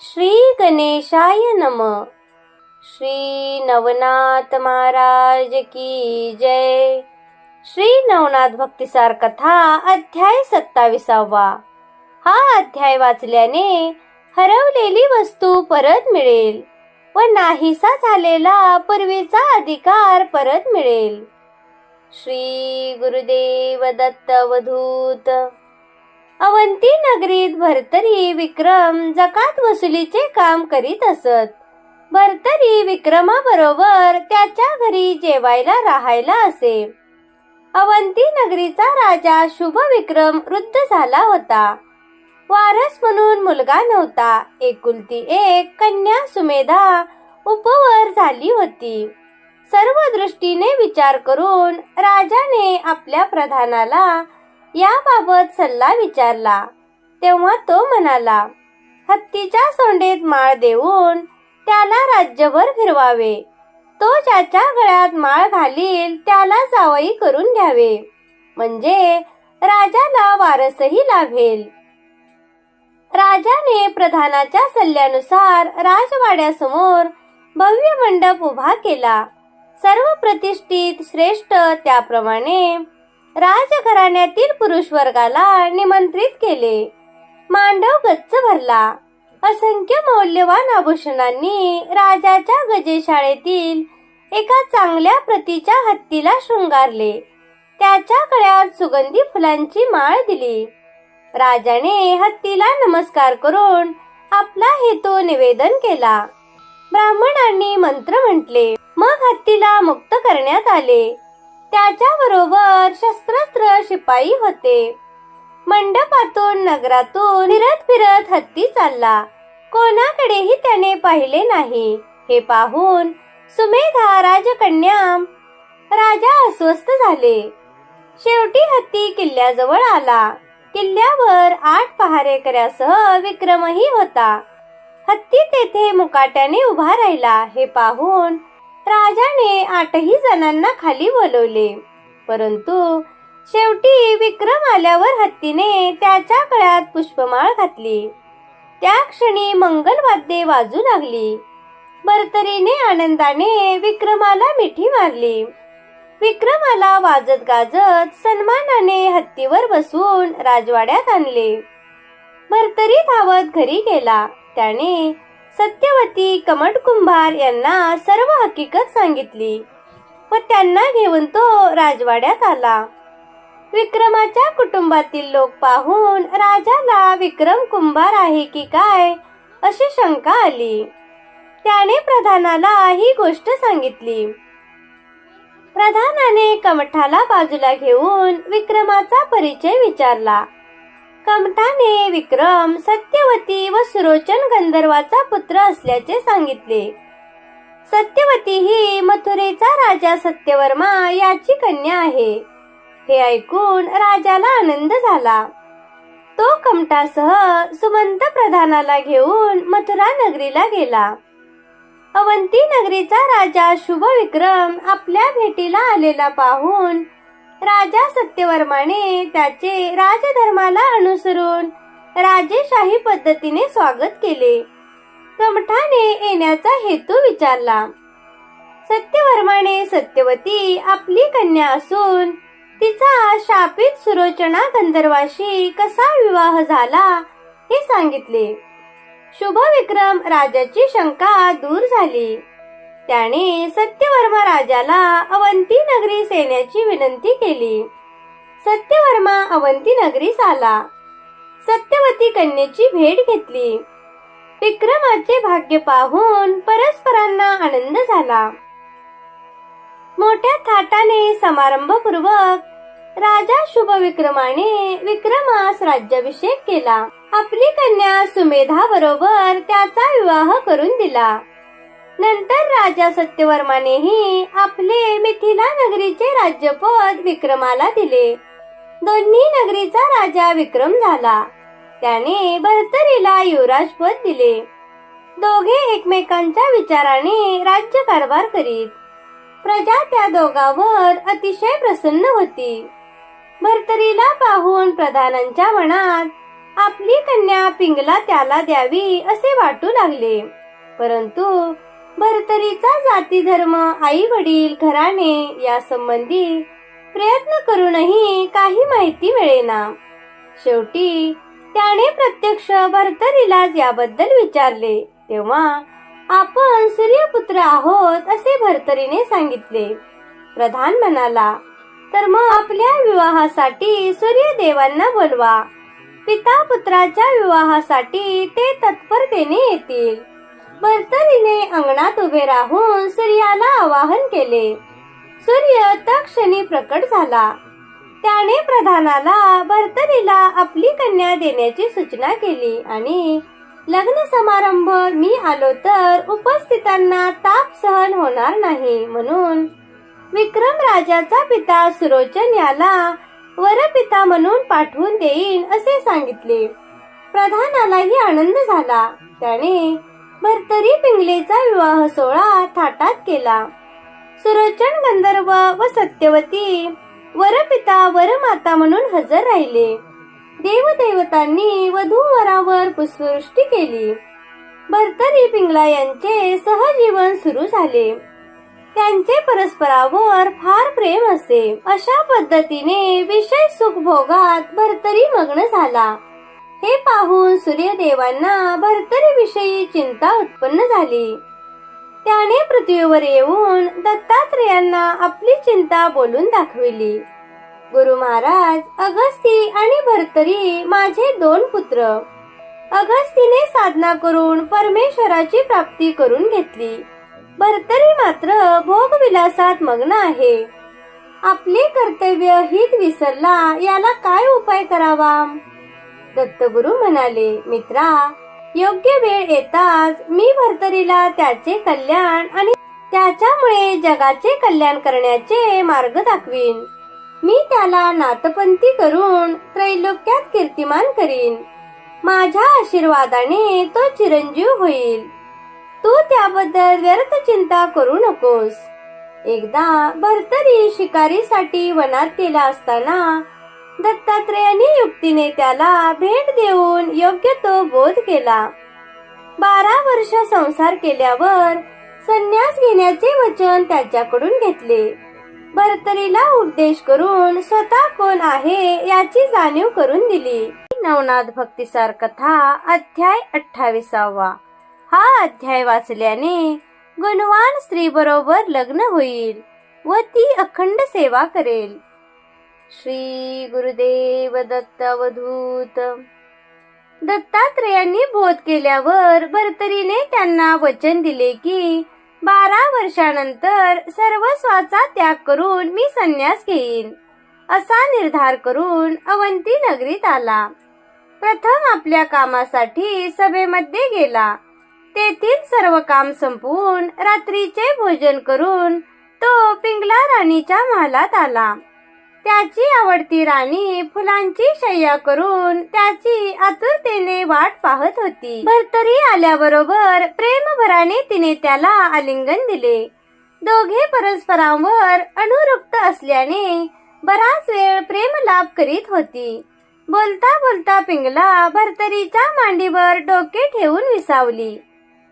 श्री गणेशाय नमः. श्री नवनाथ महाराज की जय. श्री नवनाथ भक्तिसार कथा अध्याय 27. हा अध्याय वाचल्याने हरवलेली वस्तू परत मिळेल व नाहीसा झालेला पूर्वीचा अधिकार परत मिळेल. श्री गुरुदेव दत्त अवधूत. अवंती नगरीत भर्तरी विक्रम जकात वसुलीचे काम करीत असत. भर्तरी विक्रमाबरोबर त्याच्या घरी जेवायला राहायला असे. अवंती नगरीचा राजा शुभ विक्रम वृद्ध झाला होता. वारस म्हणून मुलगा नव्हता. एकुलती एक कन्या सुमेधा उपवर झाली होती. सर्व दृष्टीने विचार करून राजाने आपल्या प्रधानाला याबाबत सल्ला विचारला. तेव्हा तो म्हणाला, हत्तीच्या सोंडेत माळ देऊन त्याला राज्यभर फिरवावे. तो ज्याच्या गळ्यात माळ घालील त्याला जावई करून घ्यावे, म्हणजे राजाला वारसही लाभेल. राजाने प्रधानाच्या सल्ल्यानुसार राजवाड्यासमोर भव्य मंडप उभा केला. सर्व प्रतिष्ठित श्रेष्ठ त्याप्रमाणे राजघराण्यातील पुरुष वर्गाला निमंत्रित केले. मांडव गच्च भरला. असंख्य मौल्यवान आभूषणांनी राजाच्या गजेशाळेतील एका चांगल्या प्रतीच्या हत्तीला शृंगारले. त्याच्या गळ्यात सुगंधी फुलांची माळ दिली. राजाने हत्तीला नमस्कार करून आपला हेतू निवेदन केला. ब्राह्मणांनी मंत्र म्हटले. मग हत्तीला मुक्त करण्यात आले. त्याच्याबरोबर शस्त्रास्त्र शिपाई होते. मंडपातून नगरातून फिरत हत्ती चालला. कोणाकडेही त्याने पाहिले नाही. हे पाहून सुमेधा राजकन्या राजा अस्वस्थ झाले. शेवटी हत्ती किल्ल्याजवळ आला. किल्ल्यावर 8 पहारेकऱ्यासह विक्रमही होता. हत्ती तेथे मुकाट्याने उभा राहिला. हे पाहून राजाने 8ही जणांना खाली बोलवले. परंतु शेवटी विक्रम आल्यावर हत्तीने त्याच्या गळ्यात पुष्पमाळ घातली. त्या क्षणी मंगलवाद्ये वाजू लागली. भर्तरीने आनंदाने विक्रमाला मिठी मारली. विक्रमाला वाजत गाजत सन्मानाने हत्तीवर बसवून राजवाड्यात आणले. भर्तरी धावत घरी गेला. त्याने सत्यवती कमट कुंभार यांना सर्व हकीकत सांगितली व त्यांना घेऊन तो राजवाड्यात आला. विक्रमाच्या कुटुंबातील लोक पाहून राजाला विक्रम कुंभार आहे की काय अशी शंका आली. त्याने प्रधानाला ही गोष्ट सांगितली. प्रधानाने कमठाला बाजूला घेऊन विक्रमाचा परिचय विचारला. कमठाने विक्रम सत्यवती व सुरोचन गंधर्वाचा पुत्र असल्याचे सांगितले. सत्यवती ही मथुरेचा राजा सत्यवर्मा याची कन्या आहे. हे ऐकून राजाला आनंद झाला. तो कमठासह सुमंत प्रधानाला घेऊन मथुरा नगरीला गेला. अवंती नगरीचा राजा शुभ विक्रम आपल्या भेटीला आलेला पाहून राजा सत्यवर्माने त्याचे राजधर्माला अनुसरून राजेशाही पद्धतीने स्वागत केले. कमठाने येण्याचा हेतू विचारला. सत्यवर्माने सत्यवती आपली कन्या असून तिचा शापित सुरोचना गंधर्वाशी कसा विवाह झाला हे सांगितले. शुभ विक्रम राजाची शंका दूर झाली. त्याने सत्यवर्मा राजाला अवंती नगरीस येण्याची विनंती केली. सत्यवर्मा अवंती नगरीस आला. सत्यवती कन्येची भेट घेतली. विक्रमाचे भाग्य पाहून परस्परांना आनंद झाला. मोठ्या थाटाने समारंभपूर्वक राजा शुभ विक्रमाने विक्रमास राज्याभिषेक केला. आपली कन्या सुमेधा बरोबर त्याचा विवाह करून दिला. नंतर राजा सत्यवर्मानेही आपले मिथिला नगरीचे राज्यपद विक्रमाला दिले. दोन्ही नगरीचा राजा विक्रम झाला. त्याने भर्तरीला युवराज पद दिले. दोघे एकमेकांच्या विचाराने राज्यकारभार करीत. प्रजा त्या दोघांवर अतिशय प्रसन्न होती. भर्तरीला पाहून प्रधानांच्या मनात आपली कन्या पिंगला त्याला द्यावी असे वाटू लागले. परंतु भर्तरीचा जाती धर्म, आई वडील, घराणे या संबंधी प्रयत्न करूनही काही माहिती मिळेना. शेवटी त्याने प्रत्यक्ष भर्तरीलाच याबद्दल विचारले. तेव्हा आपण सूर्यपुत्र आहोत असे भर्तरीने सांगितले. प्रधान म्हणाला, तर मग आपल्या विवाहासाठी सूर्यदेवांना बोलवा. पिता पुत्राच्या विवाहासाठी ते तत्परतेने येतील. भर्तरीने अंगणात उभे राहून सूर्याला आवाहन केले. सूर्य तत्क्षणी प्रकट झाला. त्याने प्रधानाला भर्तरीला आपली कन्या देण्याची सूचना केली आणि लग्न समारंभ मी आलो तर उपस्थितांना ताप सहन होणार नाही, म्हणून विक्रम राजाचा पिता सुरोचन याला वरपिता म्हणून पाठवून देईन असे सांगितले. प्रधानालाही आनंद झाला. त्याने भर्तरी पिंगलेचा विवाह सोहळा थाटात केला. सुरोचन गंधर्व व सत्यवती वरपिता वरमाता म्हणून हजर राहिले. देवदेवतांनी वधूवरावर पुष्पवृष्टी केली. भर्तरी पिंगला यांचे सहजीवन सुरू झाले. त्यांचे परस्परावर फार प्रेम असे. अशा पद्धतीने विषय सुखभोगात भर्तरी मग्न झाला. हे पाहून सूर्यदेवांना भर्तरीविषयी चिंता उत्पन्न झाली. त्याने पृथ्वीवर येऊन दत्तात्रेयांना आपली चिंता बोलून दाखविली. गुरु महाराज, अगस्ती आणि भर्तरी माझे 2 पुत्र. अगस्तीने साधना करून परमेश्वराची प्राप्ती करून घेतली. भर्तरी मात्र भोगविलासात मग्न आहे. आपले कर्तव्य हित विसरला, याला काय उपाय करावा? दत्तगुरु म्हणाले, मित्रा, योग्य वेळ येताच मी भर्तरीला त्याचे कल्याण आणि त्याच्यामुळे जगाचे कल्याण करण्याचे मार्ग दाखवीन. मी त्याला नातपंथी करून त्रैलोक्यात कीर्तिमान करीन. माझ्या आशीर्वादाने तो चिरंजीव होईल. तू त्याबद्दल व्यर्थ चिंता करू नकोस. एकदा भर्तरी शिकारीसाठी वनात गेला असताना दत्तात्रेयांनी युक्तीने त्याला भेट देऊन योग्य तो बोध केला. 12 वर्ष संसार केल्यावर संन्यास घेण्याचे वचन त्याच्याकडून घेतले. भर्तरीला उपदेश करून स्वतः कोण आहे याची जाणीव करून दिली. नवनाथ भक्तिसार कथा अध्याय 28. हा अध्याय वाचल्याने गुणवान स्त्री बरोबर लग्न होईल व ती अखंड सेवा करेल. श्री गुरुदेव दत्त अवधूत. दत्तात्रेयांनी बोध केल्यावर भर्तरीने त्यांना वचन दिले की 12 वर्षानंतर सर्वस्वाचा त्याग करून मी संन्यास घेईन. असा निर्धार करून अवंती नगरीत आला. प्रथम आपल्या कामासाठी सभेमध्ये गेला. तेथील सर्व काम संपवून रात्रीचे भोजन करून तो पिंगला राणीच्या महालात आला. त्याची आवडती राणी फुलांची शय्या करून त्याची आतुरतेने वाट पाहत होती. भर्तरी आल्याबरोबर प्रेमभराने तिने त्याला आलिंगन दिले. दोघे परस्परांवर अनुरक्त असल्याने बराच वेळ प्रेमलाप करीत होती. बोलता बोलता पिंगला भर्तरीच्या मांडीवर डोके ठेवून विसावली.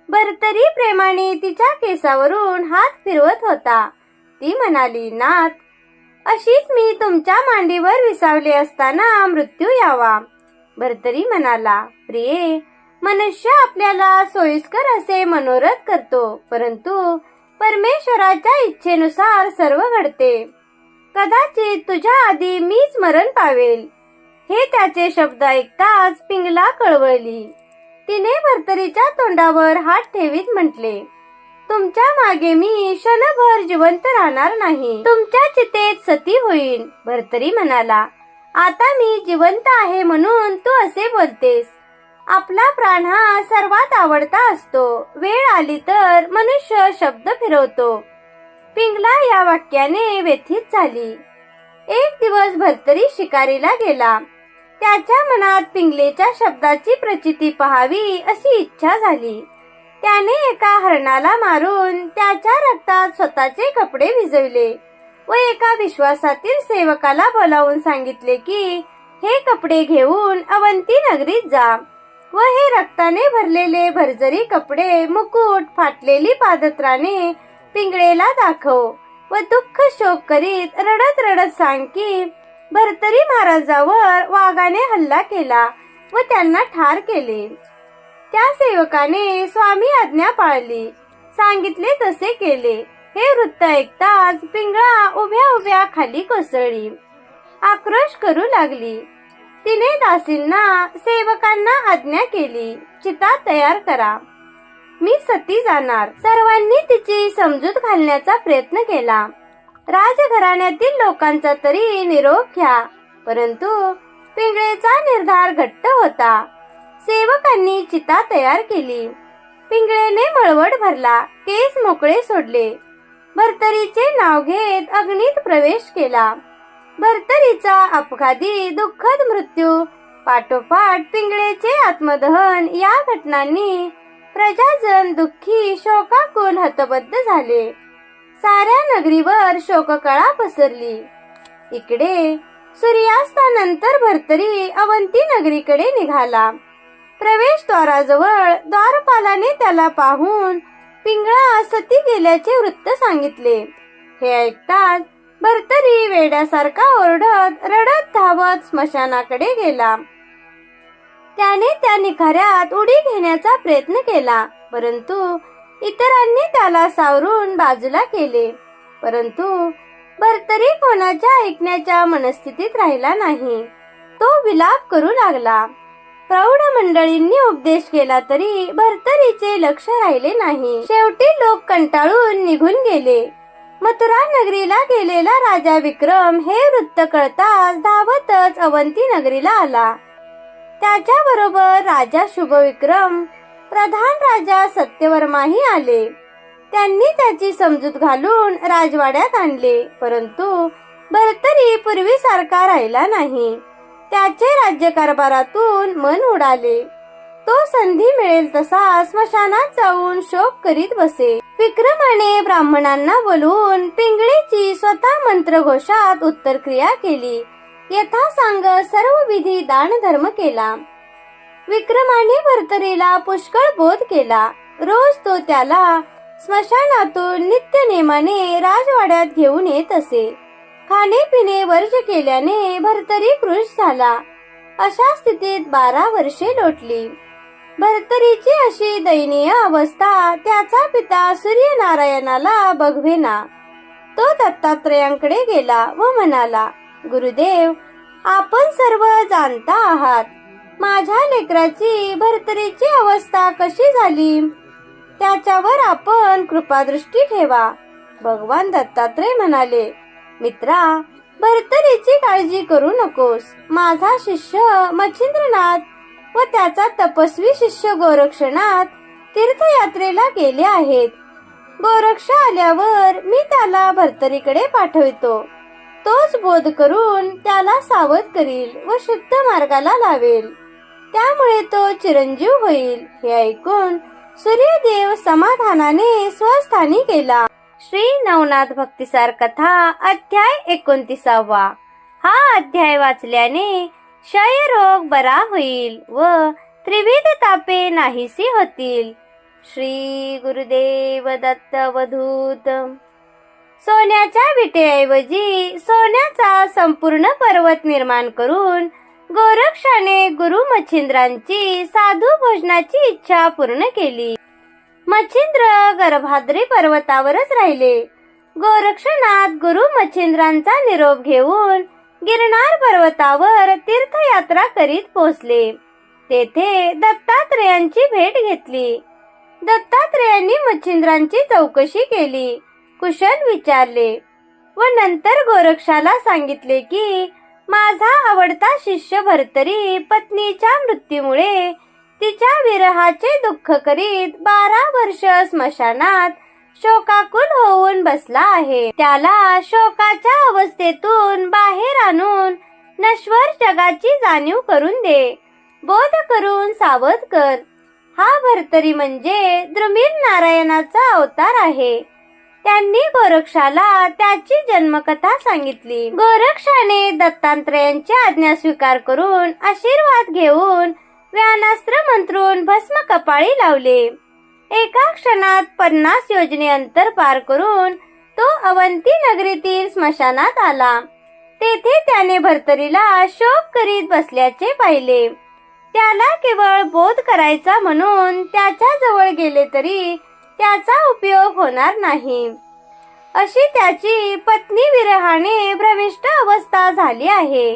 भर्तरी प्रेमाने तिच्या केसावरून हात फिरवत होता. ती म्हणाली, नाथ, अशीच मी तुमच्या मांडीवर विसावले असताना मृत्यू यावा. भर्तरी म्हणाला, प्रिये, मनुष्य आपल्याला सोयीस्कर असे मनोरथ करतो, परंतु परमेश्वराच्या इच्छेनुसार सर्व घडते. कदाचित तुझ्या आधी मीच मरण पावेल. हे त्याचे शब्द ऐकताच पिंगला कळवळली. तिने भर्तरीच्या तोंडावर हात ठेवीत म्हटले, तुमच्या मागे मी क्षणभर जिवंत राहणार नाही. तुमच्या चितेत सती होईल. भर्तरी म्हणाला, आता मी जिवंत आहे म्हणून तू असे बोलतेस. आपला प्राण हा सर्वात आवडता असतो. वेळ आली तर मनुष्य शब्द फिरवतो. पिंगला या वाक्याने व्यथित झाली. एक दिवस भर्तरी शिकारीला गेला. त्याच्या मनात पिंगलेच्या शब्दाची प्रचिती पहावी अशी इच्छा झाली. त्याने एका हरणाला मारून त्याच्या रक्तात स्वतःचे कपडे भिजवले व एका विश्वासातील सेवकाला बोलावून सांगितले की हे कपडे घेऊन अवंती नगरीत जा व हे रक्ताने भरलेले भरजरी कपडे, मुकुट, फाटलेली पादत्राणे पिंगळेला दाखव व दुःख शोक करीत रडत रडत सांग की भर्तरी महाराजावर वाघाने हल्ला केला व त्यांना ठार केले. त्या सेवकाने स्वामी आज्ञा पाळली, सांगितले तसे केले. हे वृत्त ऐकताच पिंगळा उभ्या उभ्या खाली कोसळली, आक्रोश करू लागली. तिने दासींना सेवकांना आज्ञा केली, चिता तयार करा, मी सती जाणार. सर्वांनी तिची समजूत घालण्याचा प्रयत्न केला. राजघराण्यातील लोकांचा तरी निरोप घ्या, परंतु पिंगळेचा निर्धार घट्ट होता. सेवकांनी चिता तयार केली. पिंगळेने मळवट भरला, केस मोकळे सोडले. भर्तरीचे नाव घेत अग्नीत प्रवेश केला. भर्तरीचा अपघाती दुःखद मृत्यू पाठोपाठ पिंगळेचे आत्मदहन या घटनांनी प्रजाजन दुःखी शोकाकुल हतबद्ध झाले. साऱ्या नगरीवर शोककळा पसरली. इकडे सूर्यास्तानंतर भर्तरी अवंती नगरीकडे निघाला. प्रवेशद्वाराजवळ द्वारपालाने त्याला पाहून पिंगळा सती गेल्याचे वृत्त सांगितले. हे ऐकताच भर्तरी वेड्यासारखा ओरडत रडत धावत स्मशानाकडे गेला. त्याने त्या निखाऱ्यात उडी घेण्याचा प्रयत्न केला, परंतु इतरांनी त्याला सावरून बाजूला केले. परंतु भर्तरी कोणाच्या ऐकण्याच्या मनस्थितीत राहिला नाही. तो विलाप करू लागला. प्रौढ मंडळींनी उपदेश केला तरी भर्तरीचे लक्ष राहिले नाही. शेवटी लोक कंटाळून निघून गेले. मथुरा नगरीला गेलेला राजा विक्रम हे वृत्त कळताच धावतच अवंती नगरीला आला. त्याच्याबरोबर राजा शुभविक्रम, प्रधान राजा सत्यवर्माही आले. त्यांनी त्याची समजूत घालून राजवाड्यात आणले, परंतु भर्तरी पूर्वीसारखा राहिला नाही. त्याचे राज्यकारभारातून मन उडाले. तो संधी मिळेल तसा स्मशानात जाऊन शोक करीत बसे. विक्रमाने ब्राह्मणांना बोलवून पिंगळीची स्वतः मंत्रघोषात उत्तरक्रिया केली. यथासांग सर्व विधी दानधर्म केला. विक्रमाने भर्तरीला पुष्कळ बोध केला. रोज तो त्याला स्मशानातून नित्य नेमाने राजवाड्यात घेऊन येत असे. खाणे पिणे वर्ज केल्याने भर्तरी कृश झाला. अशा स्थितीत 12 वर्षे लोटली. भर्तरीची अशी दयनीय अवस्था त्याचा पिता सूर्यनारायणाला बघवेना. तो दत्तात्रयांकडे गेला व म्हणाला, गुरुदेव, आपण सर्व जाणता आहात. माझ्या लेकराची भर्तरीची अवस्था कशी झाली, त्याच्यावर आपण कृपादृष्टी ठेवा. भगवान दत्तात्रय म्हणाले, मित्रा, भर्तरीची काळजी करू नकोस. माझा शिष्य मच्छिंद्रनाथ व त्याचा तपस्वी शिष्य गोरक्षनाथ तीर्थयात्रेला गेले आहेत. गोरक्ष आल्यावर मी त्याला भर्तरीकडे पाठवितो. तोच बोध करून त्याला सावध करील व शुद्ध मार्गाला लावेल. त्यामुळे तो चिरंजीव होईल. हे ऐकून सूर्यदेव समाधानाने स्वस्थानी गेला. श्री नवनाथ भक्तिसार कथा अध्याय 29. हा अध्याय वाचल्याने क्षयरोग बरा होईल व त्रिविध तापे नाहीसी होतील. श्री गुरुदेव दत्त अवधूत. सोन्याच्या विटेऐवजी सोन्याचा संपूर्ण पर्वत निर्माण करून गोरक्षाने गुरु मच्छिंद्रांची साधू भोजनाची इच्छा पूर्ण केली. मच्छिंद्र गर्भाद्री पर्वतावरच राहिले. गोरक्षनाथ गुरु मच्छिंद्रांचा निरोप घेऊन गिरनार पर्वतावर तीर्थयात्रा करीत पोहोचले. तेथे दत्तात्रयांची भेट घेतली. दत्तात्रयांनी मच्छिंद्रांची चौकशी केली, कुशल विचारले व नंतर गोरक्षाला सांगितले की माझा आवडता शिष्य भर्तरी पत्नीच्या मृत्यूमुळे तिच्या विरहाचे दुःख करीत 12 वर्ष स्मशानात शोकाकुल होऊन बसला आहे. त्याला शोकाच्या अवस्थेतून बाहेर आणून नश्वर जगाची जाणीव करून दे. बोध करून सावध कर. हा भर्तरी म्हणजे द्रुमिल नारायणाचा अवतार आहे. त्यांनी गोरक्षाला त्याची जन्मकथा सांगितली. गोरक्षाने दत्तात्रयांची आज्ञा स्वीकार करून आशीर्वाद घेऊन व्यानास्त्र मंत्रून भस्म कपाळी लावले. एका क्षणात 50 योजने अंतर पार करून तो अवंती नगरीतील स्मशानात आला. तेथे त्याने भर्तरीला शोक करीत बसल्याचे पाहिले. त्याला केवळ बोध करायचा म्हणून त्याच्या जवळ गेले तरी त्याचा उपयोग होणार नाही, अशी त्याची पत्नी विरहाने भ्रमिष्ट अवस्था झाली आहे.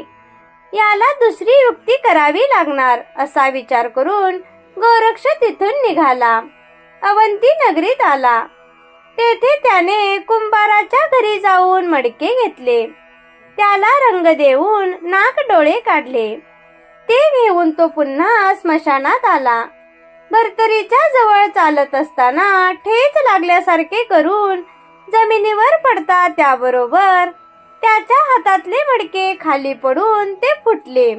याला दुसरी युक्ती करावी लागणार असा विचार करून गोरक्ष तिथून निघाला. अवंती नगरीत आला. तेथे त्याने कुंभाराच्या घरी जाऊन मडके घेतले. त्याला रंग देऊन नाक डोळे काढले. ते घेऊन तो पुन्हा स्मशानात आला. भर्तरीच्या जवळ चालत असताना ठेच लागल्यासारखे करून जमिनीवर पडता त्याबरोबर त्याच्या हातातले मडके खाली पडून ते फुटले.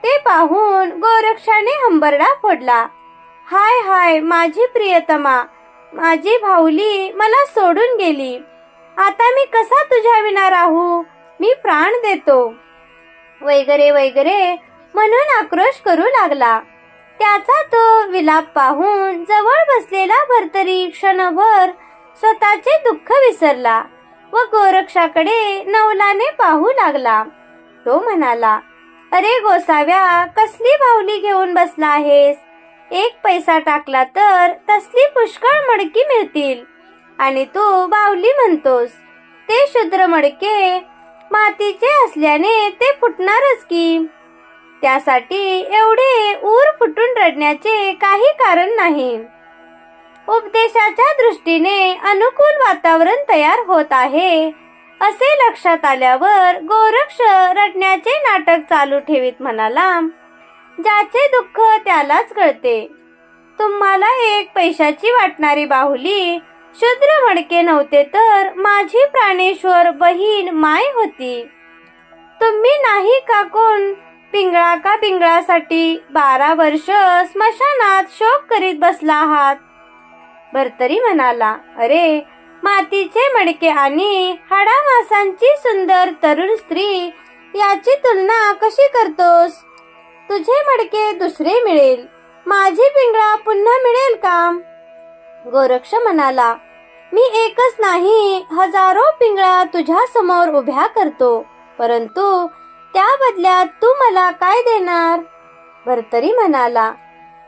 ते पाहून गोरक्षाने हंबरडा फोडला. हाय हाय, माझी प्रियतमा, माझी भाऊली मला सोडून गेली. आता मी कसा तुझ्या विना राहू? मी प्राण देतो वगैरे वगैरे म्हणून आक्रोश करू लागला. त्याचा तो विलाप पाहून जवळ बसलेला भर्तरी क्षणभर स्वतःचे दुःख विसरला व गोरक्षाकडे नवलाने पाहू लागला. तो म्हणाला, अरे गोसाव्या, कसली बाहुली घेऊन बसला आहेस? 1 पैसा टाकला तर तसली पुष्कळ मडकी मिळतील आणि तू बाहुली म्हणतोस. ते शुद्र मडके मातीचे असल्याने ते फुटणारच की. त्यासाठी एवढे ऊर फुटून रडण्याचे काही कारण नाही. उपदेशाच्या दृष्टीने अनुकूल वातावरण तयार होत आहे असे लक्षात आल्यावर गोरक्ष रडण्याचे नाटक चालू ठेवीत म्हणाला, ज्याचे दुःख त्यालाच कळते. तुम्हाला 1 पैशाची वाटणारी बाहुली शूद्र मडके नव्हते तर माझी प्राणेश्वर बहीण माय होती. तुम्ही नाही का कोण पिंगळासाठी 12 वर्ष स्मशानात शोक करीत बसला आहात? भर्तरी म्हणाला, अरे मातीचे मडके आणि हाडामासांची सुंदर तरुण स्त्री याची तुलना कशी करतोस? तुझे मडके दुसरे मिळेल, माझी पिंगळा पुन्हा मिळेल का? गोरक्ष म्हणाला, मी एकच नाही, हजारो पिंगळा तुझ्या समोर उभ्या करतो, परंतु त्या बदल्यात तू मला काय देणार? भर्तरी म्हणाला,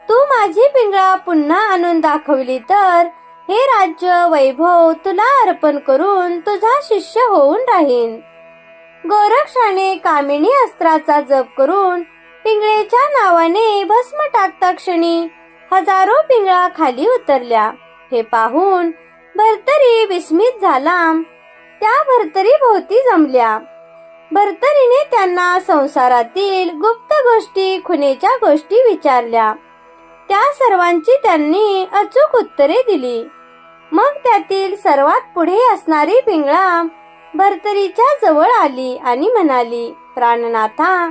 तू माझी पिंगळा पुन्हा आणून दाखवली तर हे राज्य वैभव तुला अर्पण करून तुझा शिष्य होऊन राहीन. गोरक्षाने कामिनी अस्त्राचा जप करून पिंगळेच्या नावाने भस्म टाकता क्षणी हजारो पिंगळा खाली उतरल्या. हे पाहून भर्तरी विस्मित झाला. त्या भर्तरी भोवती जमल्या. भर्तरीने त्यांना संसारातील गुप्त गोष्टी, खुनेच्या गोष्टी विचारल्या. त्या सर्वांची त्यांनी अचूक उत्तरे दिली. मग त्यातील सर्वात पुढे असणारी पिंगळा भर्तरीच्या जवळ आली आणि म्हणाली, प्राणनाथा,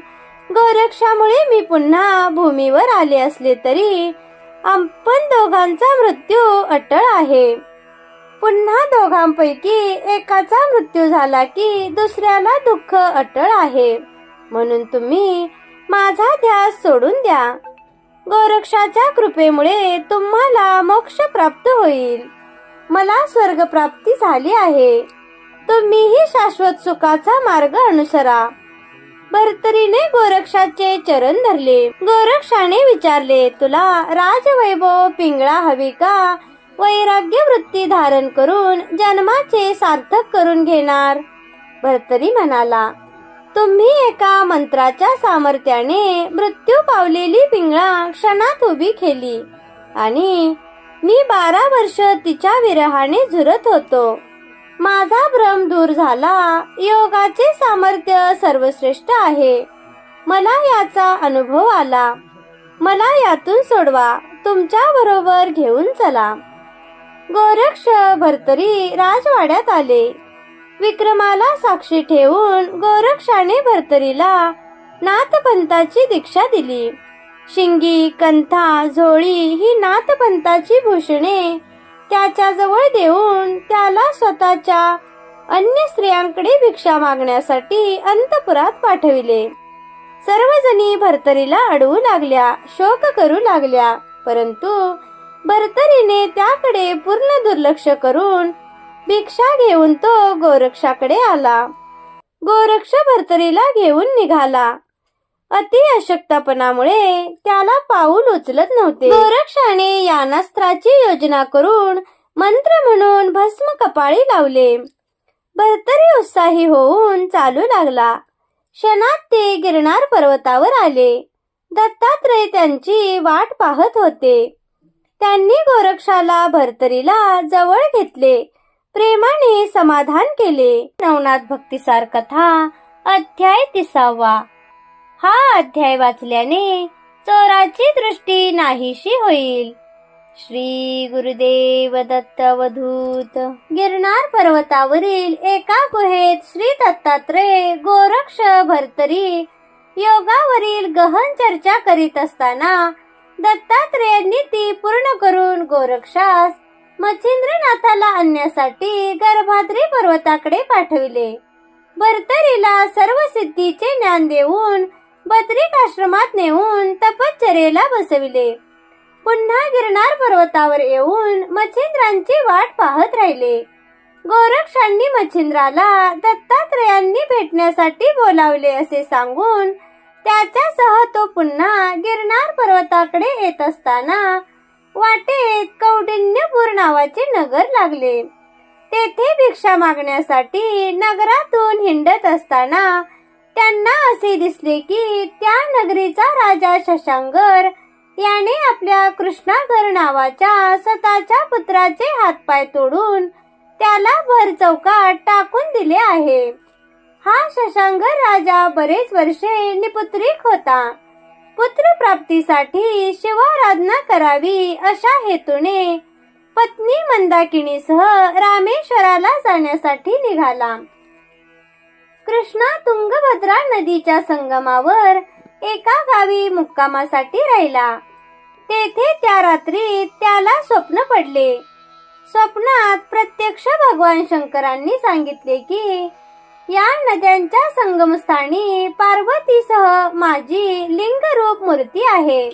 गोरक्षामुळे मी पुन्हा भूमीवर आले असले तरी आपण दोघांचा मृत्यू अटळ आहे. पुन्हा दोघांपैकी एकाचा मृत्यू झाला की दुसऱ्याला दुःख अटळ आहे. म्हणून तुम्ही माझा ध्यास सोडून द्या. गोरक्षाच्या कृपेमुळे तुम्हाला मोक्ष प्राप्त होईल. मला स्वर्ग प्राप्ती झाली आहे. तुम्हीही शाश्वत सुखाचा मार्ग अनुसरा. भर्तरीने गोरक्षाचे चरण धरले. गोरक्षाने विचारले, तुला राजवैभव पिंगळा हवी का वैराग्य वृत्ती धारण करून जन्माचे सार्थक करून घेणार? भर्तरी म्हणाला, तुम्ही एका मंत्राच्या सामर्थ्याने मृत्यू पावलेली पिंगळा क्षणात उभी केली आणि मी 12 वर्ष तिच्या विरहाने झुरत होतो. माझा भ्रम दूर झाला. योगाचे सामर्थ्य सर्वश्रेष्ठ आहे. मला याचा अनुभव आला. मला यातून सोडवा. तुमच्या बरोबर घेऊन चला. गोरक्ष भर्तरी राजवाड्यात आले. विक्रमाला साक्षी ठेवून गोरक्षाने भर्तरीला नाथपंथाची दीक्षा दिली. शिंगी, कंथा, झोळी ही नाथपंथाची भूषणे त्याच्याजवळ देऊन त्याला स्वतःच्या अन्य स्त्रियांकडे भिक्षा मागण्यासाठी अंतपुरात पाठविले. सर्वजणी भर्तरीला अडवू लागल्या, शोक करू लागल्या, परंतु भर्तरीने त्याकडे पूर्ण दुर्लक्ष करून भिक्षा घेऊन तो गोरक्षाकडे आला. गोरक्ष भर्तरीला घेऊन निघाला. अति अशक्तपणामुळे त्याला पाऊल उचलत नव्हते. गोरक्षाने यानास्त्राची योजना करून मंत्र म्हणून भस्म कपाळी लावले. भर्तरी उत्साही होऊन चालू लागला. क्षणात ते गिरनार पर्वतावर आले. दत्तात्रय त्यांची वाट पाहत होते. त्यांनी गोरक्षाला भर्तरीला जवळ घेतले, प्रेमाने समाधान केले. नवनाथ भक्तिसार कथा अध्याय 30. हा अध्याय वाचल्याने चोराची दृष्टी नाहीशी होईल. श्री गुरुदेव दत्त अवधूत. गिरनार पर्वतावरील एका गुहेत श्री दत्तात्रय, गोरक्ष, भर्तरी योगावरील गहन चर्चा करीत असताना दत्तात्रेयांनी ती पूर्ण करून गोरक्षास मच्छिंद्रनाथाला आणण्यासाठी गर्भाद्री पर्वताकडे पाठविले. भर्तरीला सर्व सिद्धीचे ज्ञान देऊन बद्रिकाश्रमात नेऊन तपश्चर्येला बसविले. पुन्हा गिरनार पर्वतावर येऊन मच्छिंद्रांची वाट पाहत राहिले. गोरक्षांनी मच्छिंद्राला दत्तात्रयांनी भेटण्यासाठी बोलावले असे सांगून त्याच्यासह तो पुन्हा गिरनार पर्वताकडे येत असताना वाटेत कौंडिन्यपूर नावाचे नगर लागले. तेथे भिक्षा मागण्यासाठी नगरातून हिंडत असताना त्यांना असे दिसले की त्या नगरीचा राजा शशांकर याने आपल्या कृष्णागर नावाच्या स्वतःच्या पुत्राचे हातपाय तोडून त्याला भर चौकात टाकून दिले आहे. हा शशांकर राजा बरेच वर्षे निपुत्रिक होता. पुत्रप्राप्तीसाठी शिवाराधना करावी अशा हेतूने पत्नी मंदाकिनीसह रामेश्वराला जाण्यासाठी निघाला. कृष्णा तुंगभद्रा नदीच्या संगमावर एका गावी मुक्कामासाठी राहिला. तेथे त्या रात्री त्याला स्वप्न पडले. स्वप्नात प्रत्यक्ष भगवान शंकरांनी सांगितले की या नद्यांच्या संगमस्थानी पार्वतीसह माझी लिंगरूप मूर्ती आहे.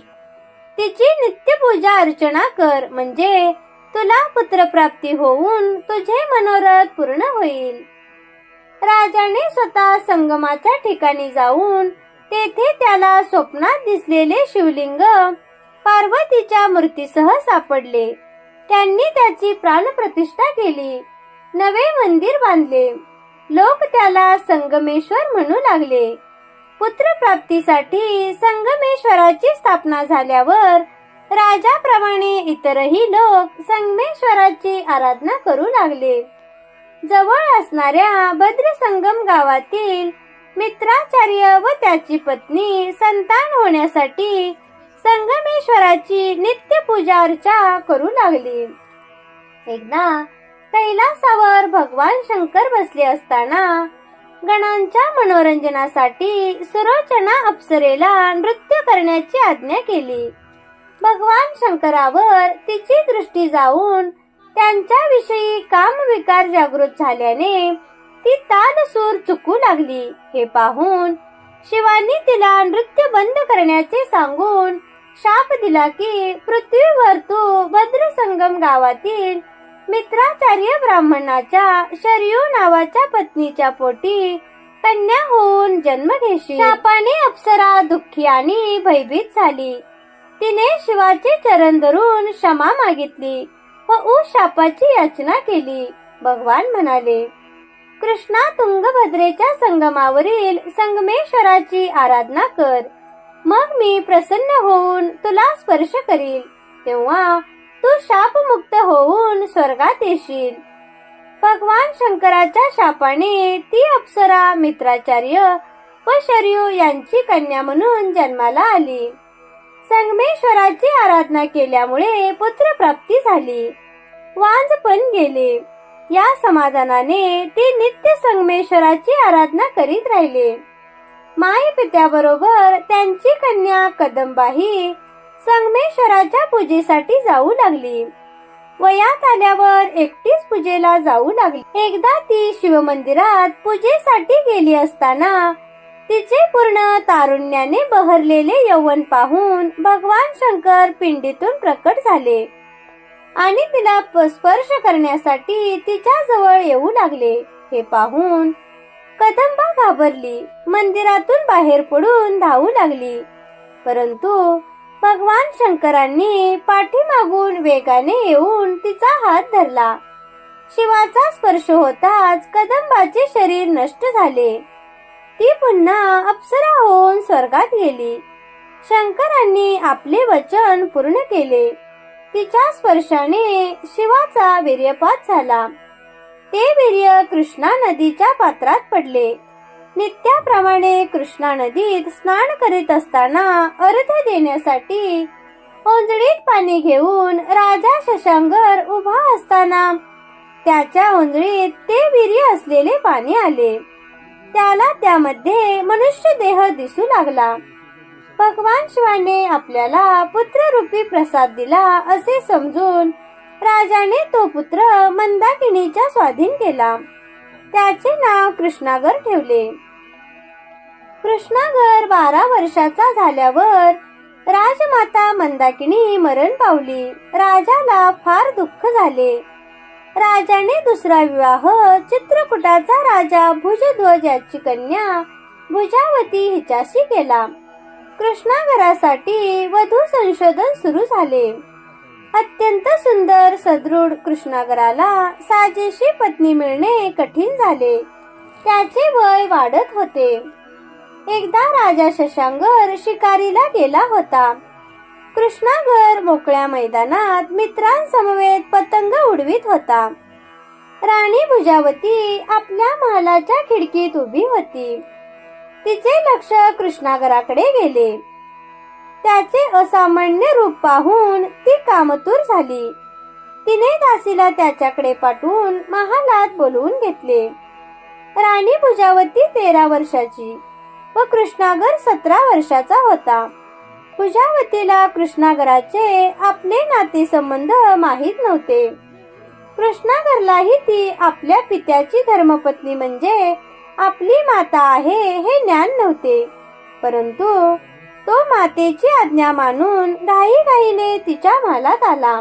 तिची नित्यपूजा अर्चना कर, म्हणजे तुला पुत्रप्राप्ती होऊन तुझे मनोरथ पूर्ण होईल. राजाने स्वतः संगमाच्या ठिकाणी जाऊन तेथे त्याला स्वप्नात दिसलेले शिवलिंग पार्वतीच्या मूर्तीसह सापडले. त्यांनी त्याची प्राणप्रतिष्ठा केली. नवे मंदिर बांधले. लोक त्याला संगमेश्वर म्हणू लागले. पुत्रप्राप्तीसाठी संगमेश्वराची स्थापना झाल्यावर राजाप्रमाणे इतरही लोक संगमेश्वराची आराधना करू लागले. जवळ असणाऱ्या भद्रसंगम गावातील मित्राचार्य व त्याची पत्नी संतान होण्यासाठी संगमेश्वराची नित्य पूजा अर्चा करू लागली. एकदा कैलासावर भगवान शंकर बसले असताना गणांच्या मनोरंजनासाठी सुरोचना अप्सरेला नृत्य करण्याची आज्ञा केली. भगवान शंकरावर तिची दृष्टी जाऊन त्यांच्याविषयी कामविकार जागृत झाल्याने ती तालसूर चुकू लागली. हे पाहून शिवानी तिला नृत्य बंद करण्याचे सांगून शाप दिला की पृथ्वीवर तू भद्रसंगम गावातील मित्राचार्य ब्राह्मणाच्या शरयू नावाच्या पत्नीच्या पोटी कन्या होऊन जन्म घेशील. शापाने अप्सरा दुःखी आणि भयभीत झाली. तिने शिवाचे चरण धरून क्षमा मागितली व उस शापाची याचना केली. भगवान म्हणाले, कृष्णा तुंगभद्रेच्या संगमावरील संगमेश्वराची आराधना कर, मग मी प्रसन्न होऊन तुला स्पर्श करील. तेव्हा तू शापमुक्त होऊन स्वर्गात येशील. भगवान शंकराच्या शापाने ती अप्सरा मित्राचार्य व शरयू यांची कन्या म्हणून जन्माला आली. संगमेश्वराची आराधना केल्यामुळे पुत्रप्राप्ती झाली. वांझपण गेले. या समाधानाने ती नित्य संगमेश्वराची आराधना करीत राहिले. माई पित्याबरोबर त्यांची कन्या कदंबाही संगमेश्वराच्या पूजेसाठी जाऊ लागली. वयात आल्यावर एकटीच पूजेला जाऊ लागली. एकदा ती शिवमंदिरात पूजेसाठी गेली असताना तिचे पूर्ण तारुण्याने बहरलेले यौवन पाहून भगवान शंकर पिंडीतून प्रकट झाले आणि तिला स्पर्श करण्यासाठी तिच्या जवळ येऊ लागले. हे पाहून कदंबा घाबरली, मंदिरातून बाहेर पडून धावू लागली. परंतु भगवान शंकरांनी पाठीमागून वेगाने येऊन तिचा हात धरला. शिवाचा स्पर्श होताच कदंबाचे शरीर नष्ट झाले. ती पुन्हा अप्सरा होऊन स्वर्गात गेली. शंकरांनी आपले वचन पूर्ण केले. तिच्या स्पर्शाने शिवाचा वीर्यपात झाला. ते वीर्य कृष्णा नदीच्या पात्रात पडले. नित्याप्रमाणे कृष्णा नदीत स्नान करीत असताना अर्घ्य देण्यासाठी ओंजळीत पाणी घेऊन राजा शशांकर उभा असताना त्याच्या ओंजळीत ते वीर्य असलेले पाणी आले. त्याला त्यामध्ये मनुष्य देह दिसू लागला. भगवान शिवाने आपल्याला पुत्ररूपी प्रसाद दिला असे समजून राजाने तो पुत्र मंदाकिनीच्या स्वाधीन केला. त्याचे नाव कृष्णागर ठेवले. कृष्णागर 12 वर्षाचा झाल्यावर राजमाता मंदाकिनी मरण पावली. राजाला फार दुःख झाले. राजाने दुसरा विवाह चित्रकूटाचा राजा भुजध्वज याची कन्या भुजावती हिच्याशी केला. कृष्णागरासाठी वधू संशोधन सुरू झाले. अत्यंत सुंदर सदृढ कृष्णागराला साजेशी पत्नी मिळणे कठीण झाले. त्याचे वय वाढत होते. एकदा राजा शशांकर शिकारीला गेला होता. कृष्णागर मोकळ्या मैदानात मित्रांसमवेत पतंग उडवीत होता. राणी भुजावती आपल्या महालाच्या खिडकीत उभी होती. तिचे लक्ष कृष्णागराकडे गेले. त्याचे असामान्य रूप पाहून ती कामतूर झाली. तिने दासीला त्याच्याकडे पाठवून महालात बोलवून घेतले. राणी भुजावती 13 वर्षाची व कृष्णागर 17 वर्षाचा होता. भुजावतीला कृष्णागराचे आपले नातेसंबंध माहीत नव्हते. कृष्णागरलाही ती आपल्या पित्याची धर्मपत्नी म्हणजे आपली माता आहे हे ज्ञान नव्हते. परंतु तो मातेची आज्ञा मानून घाईघाईने तिच्या महालात आला.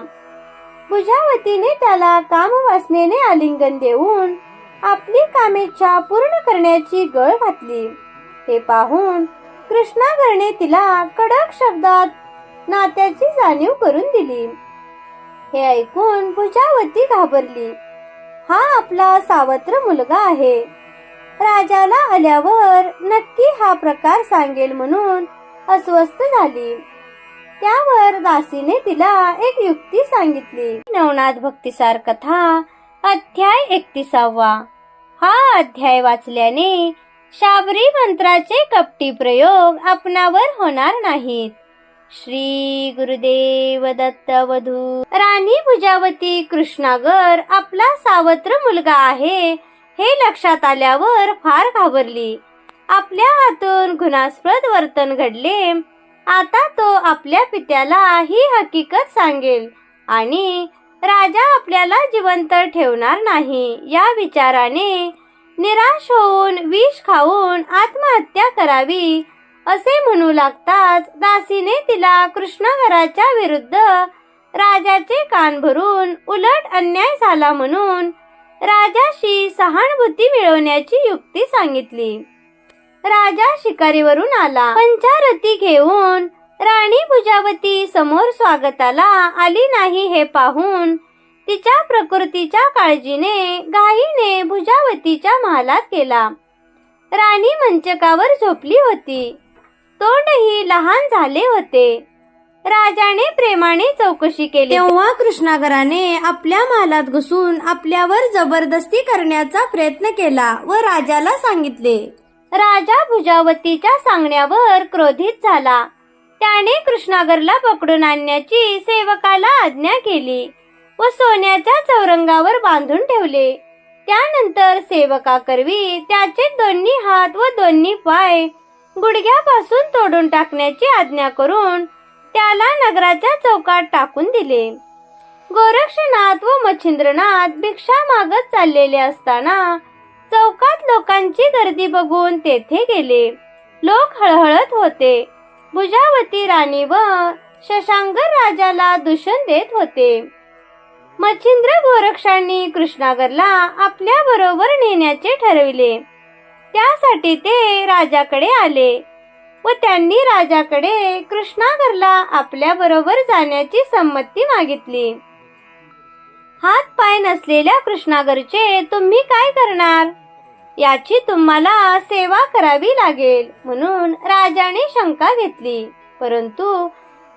भुजावतीने त्याला कामवासनेने आलिंगन देऊन आपली कामेच्छा पूर्ण करण्याची गळ घातली. हे पाहून कृष्णागरने तिला कडक शब्दात नात्याची जाणीव करून दिली. हे ऐकून भुजावती घाबरली. हा आपला सावत्र मुलगा आहे. राजाला आल्यावर नक्की हा प्रकार सांगेल म्हणून अस्वस्थ झाली. त्यावर दासीने तिला एक युक्ती सांगितली. नवनाथ भक्तिसार कथा अध्याय 31. हा अध्याय वाचल्याने शाबरी मंत्राचे कपटी प्रयोग आपणावर होणार नाहीत. श्री गुरुदेव दत्त. वधू राणी भुजावती कृष्णागर आपला सावत्र मुलगा आहे हे लक्षात आल्यावर फार घाबरली. आपल्या हातून गुणास्पद वर्तन घडले. आता तो आपल्या पित्याला ही हकीकत सांगेल आणि राजा आपल्याला जिवंत ठेवणार नाही या विचाराने निराश होऊन विष खाऊन आत्महत्या करावी असे म्हणू लागताच दासीने तिला कृष्णागराच्या विरुद्ध राजाचे कान भरून उलट अन्याय झाला म्हणून राजाशी सहानुभूती मिळवण्याची युक्ती सांगितली. राजा शिकारीवरून आला. पंचारथी घेऊन राणी भुजावती समोर स्वागताला आली नाही हे पाहून तिच्या प्रकृतीच्या काळजीने घाईने भुजावतीच्या महालात गेला. राणी मंचकावर झोपली होती. तोंडही लहान झाले होते. राजाने प्रेमाने चौकशी केली तेव्हा कृष्णागराने आपल्या महालात घुसून आपल्यावर जबरदस्ती करण्याचा प्रयत्न केला व राजाला सांगितले. राजा भुजावतीच्या सांगण्यावर क्रोधित झाला. त्याने कृष्णागरला पकडून आणण्याची सेवकाला आज्ञा केली व सोन्याच्या चौरंगावर बांधून ठेवले. त्यानंतर सेवकाकरवी त्याचे दोन्ही हात व दोन्ही पाय गुडघ्यापासून तोडून टाकण्याची आज्ञा करून त्याला नगराच्या चौकात टाकून दिले. गोरक्षनाथ व मच्छिंद्रनाथ भिक्षा मागत चाललेले असताना चौकात लोकांची गर्दी बघून तेथे गेले. लोक हळहळत होते. भुजावती राणी व शशांकर राजाला दूषण देत होते. मच्छिंद्र गोरक्षांनी कृष्णागरला आपल्या बरोबर नेण्याचे ठरविले. त्यासाठी ते राजाकडे आले व त्यांनी राजाकडे कृष्णागरला आपल्या बरोबर जाण्याची संमती मागितली. हात पाय नसलेल्या कृष्णागरचे तुम्ही काय करणार याची तुम्हाला सेवा करावी लागेल म्हणून राजाने शंका घेतली. परंतु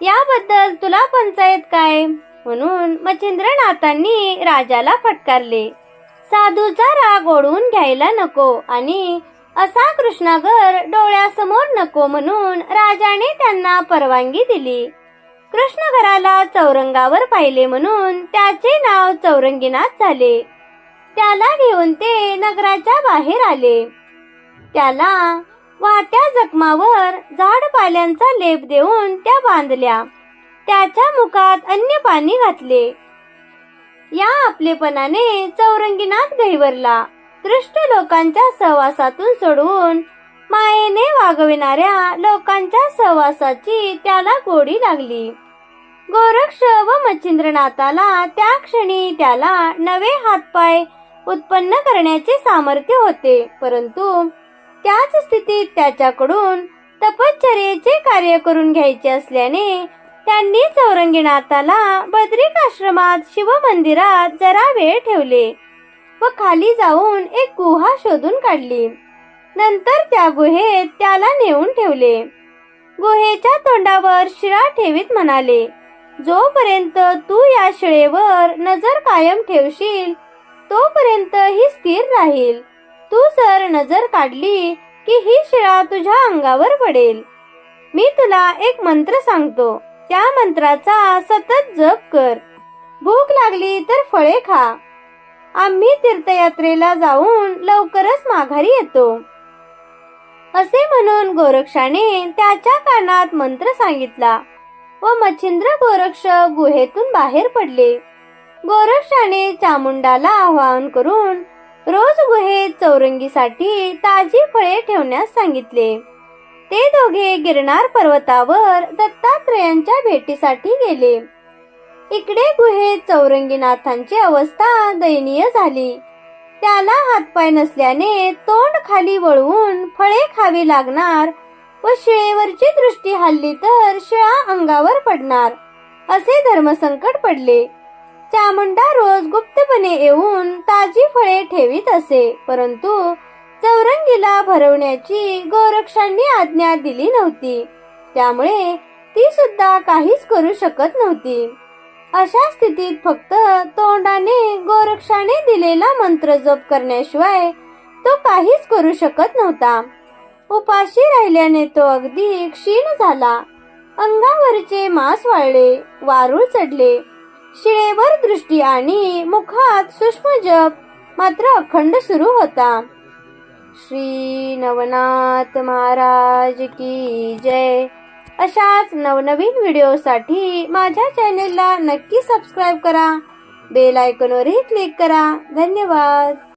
याबद्दल तुला पंचायत काय म्हणून मच्छिंद्रनाथांनी राजाला फटकारले. साधूचा राग ओढून घ्यायला नको आणि असा कृष्णागर डोळ्यासमोर नको म्हणून राजाने त्यांना परवानगी दिली. कृष्णगराला चौरंगावर पाहिले म्हणून त्याचे नाव चौरंगीनाथ झाले. त्याला घेऊन ते नगराच्या बाहेर आले. त्याला वाहत्या जखमावर झाडपाल्यांचा लेप देऊन त्या बांधल्या. त्याच्या मुखात अन्य पाणी घातले. या आपलेपणाने चौरंगीनाथ गहिवरला. दृष्ट लोकांच्या सहवासातून सोडवून मायेने वागविणाऱ्या लोकांच्या सहवासाची त्याला गोडी लागली. गोरक्ष व मच्छिंद्रनाथाला त्या क्षणी त्याला नवे हातपाय उत्पन्न करण्याचे सामर्थ्य होते. परंतु त्याच स्थितीत त्याच्याकडून तपश्चर्येचे कार्य करून घ्यायचे असल्याने त्यांनी चौरंगीनाथाला बद्रिकाश्रमात शिवमंदिरात जरा वेळ ठेवले व खाली जाऊन एक गुहा शोधून काढली. नंतर त्या गुहेत त्याला नेऊन ठेवले. गुहेच्या तोंडावर शिळा ठेवीत म्हणाले, जोपर्यंत तू या शिळेवर नजर कायम ठेवशील तोपर्यंत ही स्थिर राहील. तू जर नजर काढली की ही शिळा तुझ्या अंगावर पडेल. मी तुला एक मंत्र सांगतो, त्या मंत्राचा सतत जप कर. भूक लागली तर फळे खा. आम्ही तीर्थयात्रेला जाऊन लवकरच माघारी येतो. असे म्हणून गोरक्षाने त्याच्या कानात मंत्र सांगितला व मच्छिंद्र गोरक्ष गुहेतून बाहेर पडले. गोरक्षाने चामुंडाला आवाहन करून रोज गुहेत चौरंगीसाठी ताजी फळे ठेवण्यास सांगितले. ते दोघे गिरनार पर्वतावर दत्तात्रयांच्या भेटीसाठी गेले. इकडे गुहेत चौरंगीनाथांची अवस्था दयनीय झाली. त्याला हातपाय नसल्याने तोंड खाली वळवून फळे खावी लागणार व शिळेवरची दृष्टी हल्ली तर शिळा अंगावर पडणार असे धर्मसंकट पडले. चामुंडा रोज गुप्तपणे येऊन ताजी फळे ठेवीत असे. परंतु चौरंगीला भरवण्याची गोरक्षांनी आज्ञा दिली नव्हती. त्यामुळे ती सुद्धा काहीच करू शकत नव्हती. अशा स्थितीत फक्त तोंडाने गोरक्षाने दिलेला मंत्र जप करण्याशिवाय तो काहीच करू शकत नव्हता. उपाशी राहिल्याने तो अगदी क्षीण झाला. अंगावरचे मांस वाळले, वारूळ चढले. शिळेवर दृष्टी आणि मुखात सूक्ष्म जप मात्र अखंड सुरू होता. श्री नवनाथ महाराज की जय. अशाच नवनवीन व्हिडिओसाठी माझ्या चॅनेलला नक्की सबस्क्राईब करा. बेल आयकॉनवरही क्लिक करा. धन्यवाद.